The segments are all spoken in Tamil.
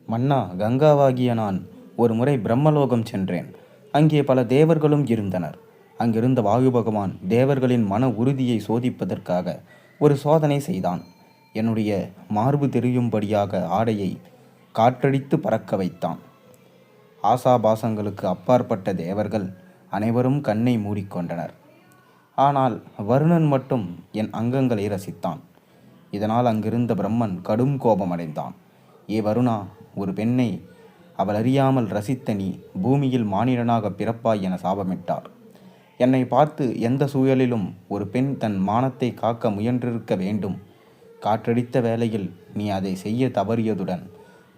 மன்னா, கங்காவாகிய நான் ஒரு முறை பிரம்மலோகம் சென்றேன். அங்கே பல தேவர்களும் இருந்தனர். அங்கிருந்த வாயு பகவான் தேவர்களின் மன உறுதியை சோதிப்பதற்காக ஒரு சோதனை செய்தான். என்னுடைய மார்பு தெரியும்படியாக ஆடையை காற்றடித்து பறக்க வைத்தான். ஆசாபாசங்களுக்கு அப்பாற்பட்ட தேவர்கள் அனைவரும் கண்ணை மூடிக்கொண்டனர். ஆனால் வருணன் மட்டும் என் அங்கங்களை ரசித்தான். இதனால் அங்கிருந்த பிரம்மன் கடும் கோபமடைந்தான். ஏ வருணா, ஒரு பெண்ணை அவள் அறியாமல் ரசித்த நீ பூமியில் மானிடனாக பிறப்பாய் என சாபமிட்டார். என்னை பார்த்து எந்த சூழலிலும் ஒரு பெண் தன் மானத்தை காக்க முயன்றிருக்க வேண்டும். காற்றடித்த வேளையில் நீ அதை செய்ய தவறியதுடன்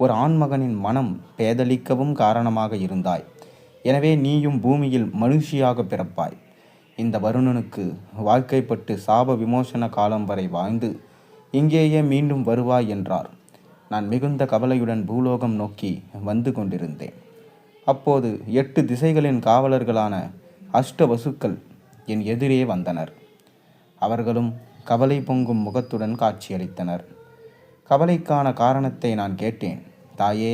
ஒரு ஆண்மகனின் மனம் பேதலிக்கவும் காரணமாக இருந்தாய். எனவே நீயும் பூமியில் மனுஷியாக பிறப்பாய். இந்த வருணனுக்கு வாழ்க்கைப்பட்டு சாப விமோசன காலம் வரை வாழ்ந்து இங்கேயே மீண்டும் வருவாய் என்றார். நான் மிகுந்த கவலையுடன் பூலோகம் நோக்கி வந்து கொண்டிருந்தேன். அப்போது 8 திசைகளின் காவலர்களான அஷ்டவசுக்கள் என் எதிரே வந்தனர். அவர்களும் கவலை பொங்கும் முகத்துடன் காட்சியளித்தனர். கவலைக்கான காரணத்தை நான் கேட்டேன். தாயே,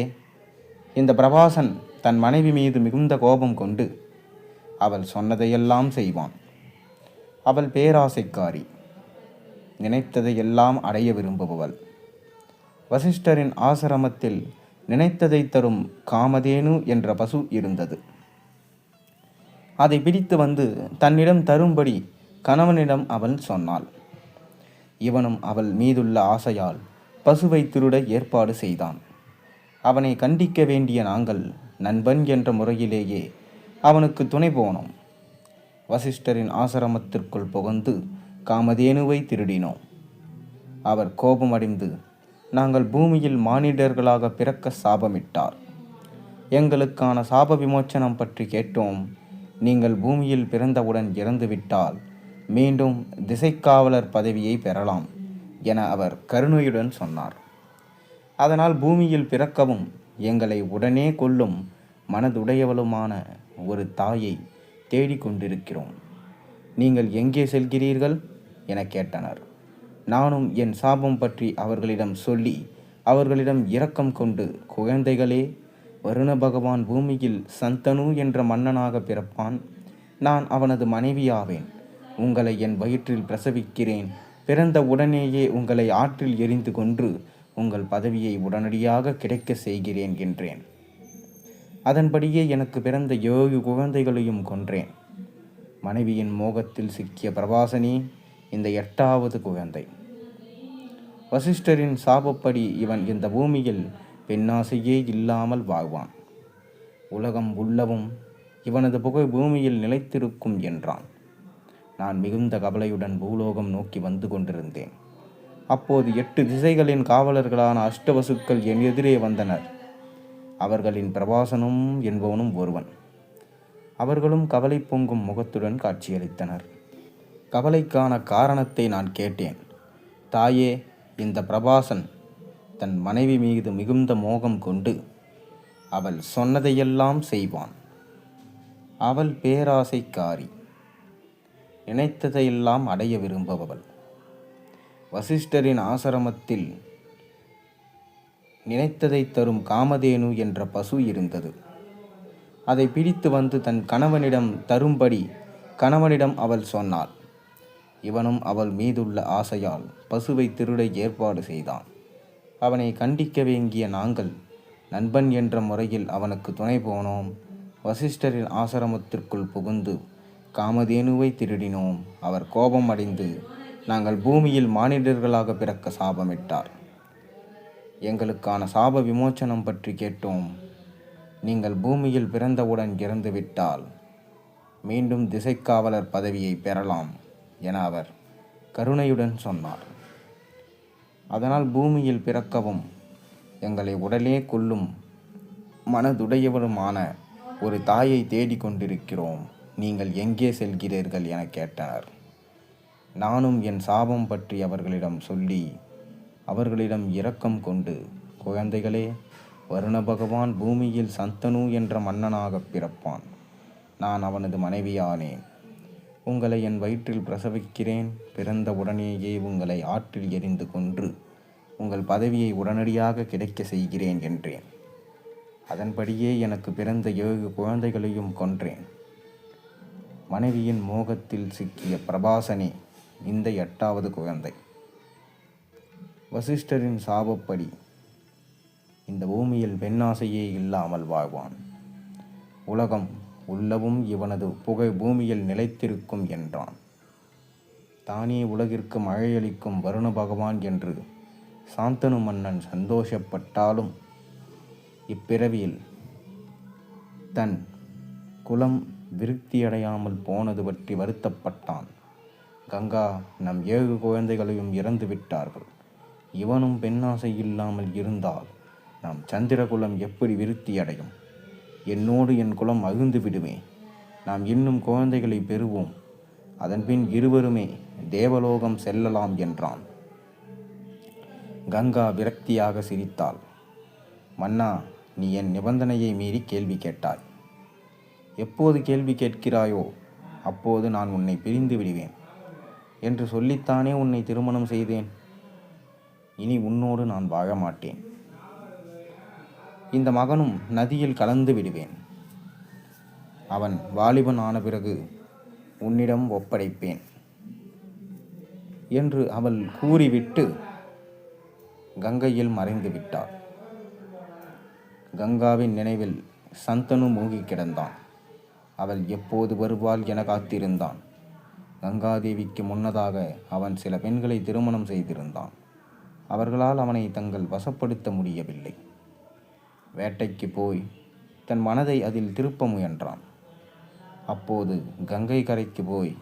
இந்த பிரபாசன் தன் மனைவி மீது மிகுந்த கோபம் கொண்டு அவள் சொன்னதையெல்லாம் செய்வான். அவள் பேராசைக்காரி, நினைத்ததையெல்லாம் அடைய விரும்புபவள். வசிஷ்டரின் ஆசிரமத்தில் நினைத்ததை தரும் காமதேனு என்ற பசு இருந்தது. அதை பிடித்து வந்து தன்னிடம் தரும்படி கணவனிடம் அவள் சொன்னாள். இவனும் அவள் மீதுள்ள ஆசையால் பசுவை திருட ஏற்பாடு செய்தான். அவனை கண்டிக்க வேண்டிய நாங்கள் நண்பன் என்ற முறையிலேயே அவனுக்கு துணை போனோம். வசிஷ்டரின் ஆசிரமத்திற்குள் புகுந்து காமதேனுவை திருடினோம். அவர் கோபமடைந்து நாங்கள் பூமியில் மானிடர்களாக பிறக்க சாபமிட்டார். எங்களுக்கான சாப விமோச்சனம் பற்றி கேட்டோம். நீங்கள் பூமியில் பிறந்தவுடன் இறந்துவிட்டால் மீண்டும் திசைக்காவலர் பதவியை பெறலாம் என அவர் கருணையுடன் சொன்னார். அதனால் பூமியில் பிறக்கவும் எங்களை உடனே கொல்லும் மனதுடையவளுமான ஒரு தாயை தேடிக்கொண்டிருக்கிறோம். நீங்கள் எங்கே செல்கிறீர்கள் என கேட்டனர். நானும் என் சாபம் பற்றி அவர்களிடம் சொல்லி அவர்களிடம் இரக்கம் கொண்டு, குழந்தைகளே, வருண பகவான் பூமியில் சந்தனு என்ற மன்னனாக பிறப்பான். நான் அவனது மனைவியாவேன். உங்களை என் வயிற்றில் பிரசவிக்கிறேன். பிறந்த உடனேயே உங்களை ஆற்றில் எரிந்து கொன்று உங்கள் பதவியை உடனடியாக கிடைக்க செய்கிறேன் என்றேன். அதன்படியே எனக்கு பிறந்த 7 குழந்தைகளையும் கொன்றேன். மனைவியின் மோகத்தில் சிக்கிய பிரபாசனி இந்த 8வது குழந்தை. வசிஷ்டரின் சாபப்படி இவன் இந்த பூமியில் பெண்ணாசையே இல்லாமல் வாழ்வான். உலகம் உள்ளவும் இவனது புகழ் பூமியில் நிலைத்திருக்கும் என்றான். நான் மிகுந்த கவலையுடன் பூலோகம் நோக்கி வந்து கொண்டிருந்தேன். அப்போது 8 திசைகளின் காவலர்களான அஷ்டவசுக்கள் என் எதிரே வந்தனர். அவர்களின் பிரபாசனும் என்பவனும் ஒருவன். அவர்களும் கவலை பொங்கும் முகத்துடன் காட்சியளித்தனர். கவலைக்கான காரணத்தை நான் கேட்டேன். தாயே, இந்த பிரபாசன் தன் மனைவி மீது மிகுந்த மோகம் கொண்டு அவள் சொன்னதையெல்லாம் செய்வான். அவள் பேராசைக்காரி, நினைத்ததையெல்லாம் அடைய விரும்புபவள். வசிஷ்டரின் ஆசிரமத்தில் நினைத்ததை தரும் காமதேனு என்ற பசு இருந்தது. அதை பிடித்து வந்து தன் கணவனிடம் தரும்படி கணவனிடம் அவள் சொன்னாள். இவனும் அவள் மீதுள்ள ஆசையால் பசுவை திருட ஏற்பாடு செய்தான். அவனை கண்டிக்க வேண்டிய நாங்கள் நண்பன் என்ற முறையில் அவனுக்கு துணை போனோம். வசிஷ்டரின் ஆசிரமத்திற்குள் புகுந்து காமதேனுவை திருடினோம். அவர் கோபம் அடைந்து நாங்கள் பூமியில் மானிடர்களாக பிறக்க சாபமிட்டார். எங்களுக்கான சாப விமோச்சனம் பற்றி கேட்டோம். நீங்கள் பூமியில் பிறந்தவுடன் இறந்துவிட்டால் மீண்டும் திசைக்காவலர் பதவியை பெறலாம் என அவர் கருணையுடன் சொன்னார். அதனால் பூமியில் பிறக்கவும் எங்களை உடலே கொல்லும் மனதுடையவருமான ஒரு தாயை தேடிக்கொண்டிருக்கிறோம். நீங்கள் எங்கே செல்கிறீர்கள் என கேட்டனர். நானும் என் சாபம் பற்றி அவர்களிடம் சொல்லி அவர்களிடம் இரக்கம் கொண்டு, குழந்தைகளே, வருண பகவான் பூமியில் சந்தனு என்ற மன்னனாக பிறப்பான். நான் அவனது மனைவியானேன். உங்களை என் வயிற்றில் பிரசவிக்கிறேன். பிறந்த உடனேயே உங்களை ஆற்றில் எரிந்து கொன்று உங்கள் பதவியை உடனடியாக கிடைக்க செய்கிறேன் என்றேன். அதன்படியே எனக்கு பிறந்த 7 குழந்தைகளையும் கொன்றேன். மனைவியின் மோகத்தில் சிக்கிய பிரபாசனே இந்த 8வது குழந்தை. வசிஷ்டரின் சாபப்படி இந்த பூமியில் பெண்ணாசையே இல்லாமல் வாழ்வான். உலகம் உள்ளவும் இவனது புகை பூமியில் நிலைத்திருக்கும் என்றான். தானே உலகிற்கு மழையளிக்கும் வருண பகவான் என்று சாந்தனு மன்னன் சந்தோஷப்பட்டாலும் இப்பிறவியில் தன் குலம் விருத்தியடையாமல் போனது பற்றி வருத்தப்பட்டான். கங்கா, நம் 7 குழந்தைகளையும் இறந்து விட்டார்கள். இவனும் பெண்ணாசை இல்லாமல் இருந்தால் நாம் சந்திரகுலம் எப்படி விருத்தியடையும்? என்னோடு என் குலம் அழிந்து விடுமே. நாம் இன்னும் குழந்தைகளை பெறுவோம். அதன்பின் இருவருமே தேவலோகம் செல்லலாம் என்றான். கங்கா விரக்தியாக சிரித்தாள். மன்னா, நீ என் நிபந்தனையை மீறி கேள்வி கேட்டாய். எப்போது கேள்வி கேட்கிறாயோ அப்போது நான் உன்னை பிரிந்து விடுவேன் என்று சொல்லித்தானே உன்னை திருமணம் செய்தேன். இனி உன்னோடு நான் வாழ மாட்டேன். இந்த மகனும் நதியில் கலந்து விடுவேன். அவன் வாலிபன் ஆன பிறகு உன்னிடம் ஒப்படைப்பேன் என்று அவள் கூறிவிட்டு கங்கையில் மறைந்து விட்டாள். கங்காவின் நினைவில் சந்தனு மூழ்கி கிடந்தான். அவள் எப்போது வருவாள் என காத்திருந்தான். கங்காதேவிக்கு முன்னதாக அவன் சில பெண்களை திருமணம் செய்திருந்தான். அவர்களால் அவனை தங்கள் வசப்படுத்த முடியவில்லை. வேட்டைக்கு போய் தன் மனதை அதில் திருப்ப முயன்றான். அப்போது கங்கை கரைக்கு போய்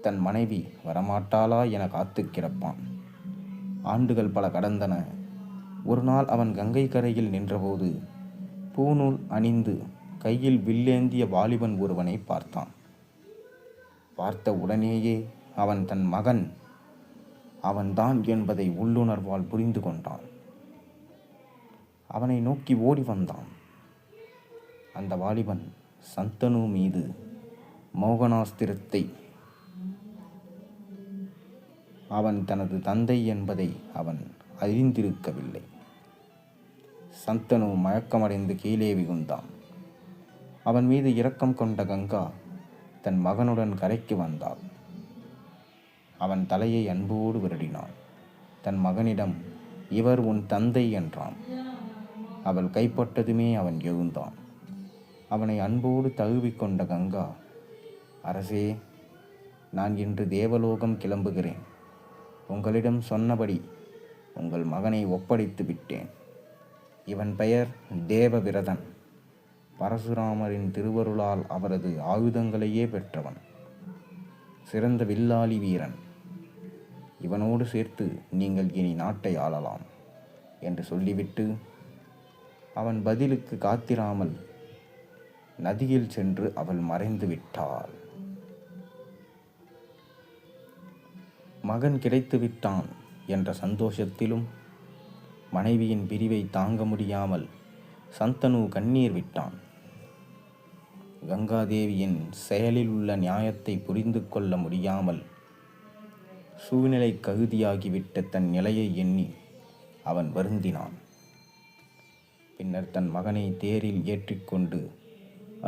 தன் மனைவி வரமாட்டாளா என காத்து கிடப்பான். ஆண்டுகள் பல கடந்தன. ஒரு நாள் அவன் கங்கை கரையில் நின்றபோது பூநூல் அணிந்து கையில் வில்லேந்திய வாலிபன் ஒருவனை பார்த்தான். பார்த்த உடனேயே அவன் தன் மகன் அவன்தான் என்பதை உள்ளுணர்வால் புரிந்து கொண்டான். அவனை நோக்கி ஓடி வந்தான். அந்த வாலிபன் சந்தனு மீது மோகனாஸ்திரத்தை அவன் தனது தந்தை என்பதை அவன் அறிந்திருக்கவில்லை. சந்தனு மயக்கமடைந்து கீழே விழுந்தான். அவன் மீது இரக்கம் கொண்ட கங்கா தன் மகனுடன் கரைக்கு வந்தாள். அவன் தலையை அன்போடு வருடினான். தன் மகனிடம், இவர் உன் தந்தை என்றான். அவள் கைப்பட்டதுமே அவன் எழுந்தான். அவனை அன்போடு தழுவிக்கொண்ட கங்கா, அரசே, நான் இன்று தேவலோகம் கிளம்புகிறேன். உங்களிடம் சொன்னபடி உங்கள் மகனை ஒப்படைத்து விட்டேன். இவன் பெயர் தேவவிரதன். பரசுராமரின் திருவருளால் அவரது ஆயுதங்களையே பெற்றவன். சிறந்த வில்லாளி வீரன். இவனோடு சேர்த்து நீங்கள் இனி நாட்டை ஆளலாம் என்று சொல்லிவிட்டு அவன் பதிலுக்கு காத்திராமல் நதியில் சென்று அவள் மறைந்து விட்டாள். மகன் கிடைத்து விட்டான் என்ற சந்தோஷத்திலும் மனைவியின் பிரிவை தாங்க முடியாமல் சந்தனு கண்ணீர் விட்டான். கங்காதேவியின் செயலில் உள்ள நியாயத்தை புரிந்து கொள்ள முடியாமல் சூழ்நிலை ககுதியாகிவிட்ட தன் நிலையை எண்ணி அவன் வருந்தினான். பின்னர் தன் மகனை தேரில் ஏற்றிக்கொண்டு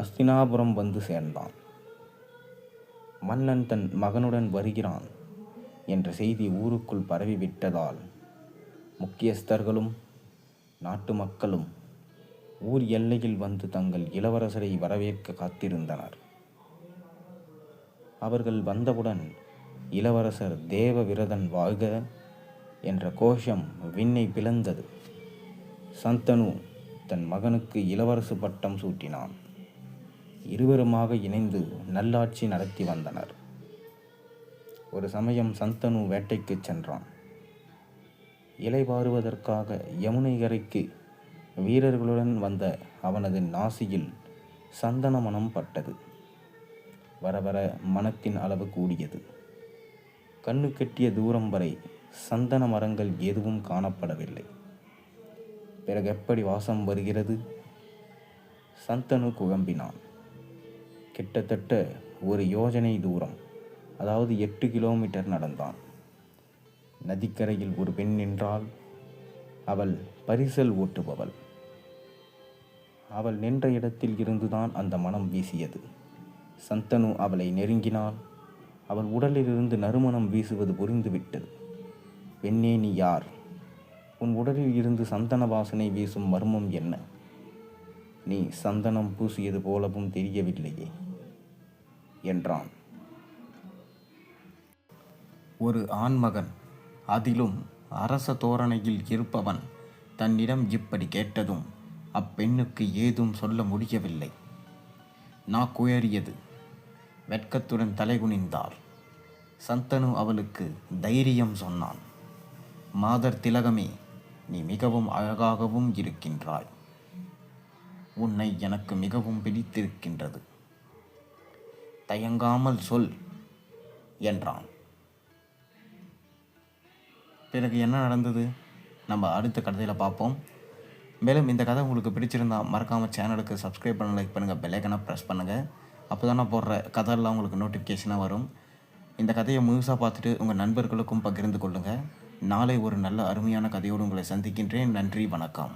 அஸ்தினாபுரம் வந்து சேர்ந்தான். மன்னன் தன் மகனுடன் வருகிறான் என்ற செய்தி ஊருக்குள் பரவிவிட்டதால் முக்கியஸ்தர்களும் நாட்டு மக்களும் ஊர் எல்லையில் வந்து தங்கள் இளவரசரை வரவேற்க காத்திருந்தனர். அவர்கள் வந்தவுடன் இளவரசர் தேவவிரதன் வாழ்க என்ற கோஷம் விண்ணை பிளந்தது. சந்தனு தன் மகனுக்கு இளவரசு பட்டம் சூட்டினான். இருவருமாக இணைந்து நல்லாட்சி நடத்தி வந்தனர். ஒரு சமயம் சந்தனு வேட்டைக்கு சென்றான். இலைபாறுவதற்காக யமுனை கரைக்கு வீரர்களுடன் வந்த அவனது நாசியில் சந்தன மனம் பட்டது. வர வர மனத்தின் அளவு கூடியது. கண்ணு கெட்டிய தூரம் வரை சந்தன மரங்கள் எதுவும் காணப்படவில்லை. பிறகு எப்படி வாசம் வருகிறது? சந்தனு குழம்பினான். கிட்டத்தட்ட ஒரு யோஜனை தூரம், அதாவது 8 கிலோமீட்டர் நடந்தான். நதிக்கரையில் ஒரு பெண் நின்றாள். அவள் பரிசல் ஓட்டுபவள். அவள் நின்ற இடத்தில் இருந்துதான் அந்த மனம் வீசியது. சந்தனு அவளை நெருங்கினாள். அவள் உடலிலிருந்து நறுமணம் வீசுவது புரிந்துவிட்டது. பெண்ணே, நீ யார்? உன் உடலில் இருந்து சந்தன வாசனை வீசும் மர்மம் என்ன? நீ சந்தனம் பூசியது போலவும் தெரியவில்லையே என்றான். ஒரு ஆண்மகன், அதிலும் அரச தோரணையில் இருப்பவன் தன்னிடம் இப்படி கேட்டதும் அப்பெண்ணுக்கு ஏதும் சொல்ல முடியவில்லை. நாக்குயறியது. வெட்கத்துடன் தலைகுனிந்தாள். சந்தனு அவளுக்கு தைரியம் சொன்னான். மாதர் திலகமே, நீ மிகவும் அழகாகவும் இருக்கின்றாய். உன்னை எனக்கு மிகவும் பிடித்திருக்கின்றது. தயங்காமல் சொல் என்றான். பிறகு என்ன நடந்தது நம்ம அடுத்த கதையில் பார்ப்போம். மேலும் இந்த கதை உங்களுக்கு பிடிச்சிருந்தால் மறக்காமல் சேனலுக்கு சப்ஸ்கிரைப் பண்ண, லைக் பண்ணுங்கள், பெல் ஐக்கனை ப்ரெஸ் பண்ணுங்கள். அப்போ தான் நான் போடுற கதையெல்லாம் உங்களுக்கு நோட்டிஃபிகேஷனாக வரும். இந்த கதையை முழுசாக பார்த்துட்டு உங்கள் நண்பர்களுக்கும் பகிர்ந்து கொள்ளுங்கள். நாளை ஒரு நல்ல அருமையான கதையோடு உங்களை சந்திக்கின்றேன். நன்றி, வணக்கம்.